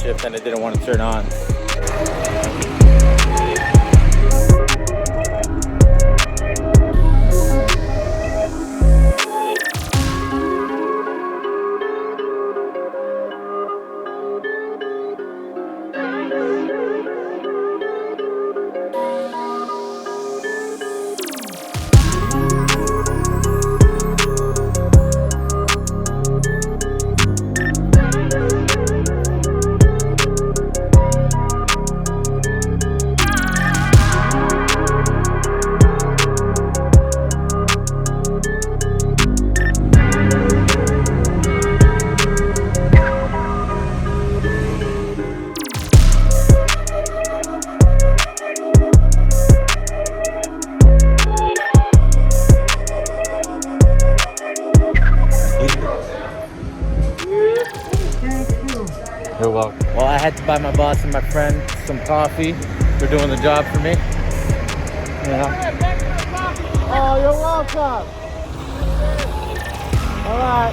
shift and it didn't want to turn on. You're welcome. Well, I had to buy my boss and my friend some coffee for doing the job for me. Yeah. Oh, you're welcome. All right.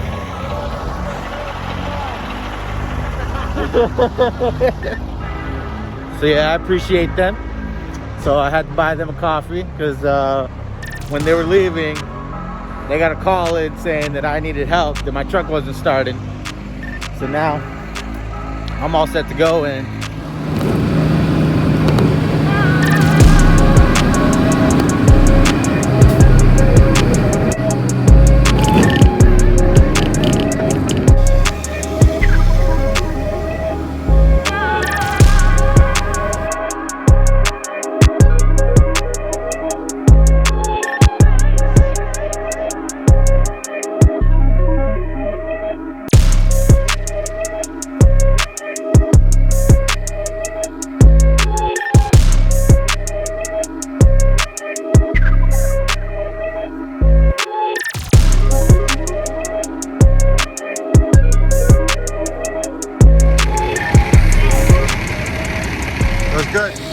So yeah, I appreciate them. So I had to buy them a coffee because when they were leaving, they got a call in saying that I needed help, that my truck wasn't starting. So now I'm all set to go and good.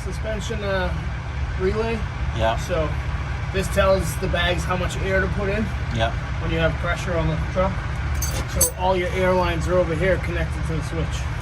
Suspension relay. yeah. So this tells the bags how much air to put in Yeah. when you have pressure on the truck. So all your air lines are over here connected to the switch.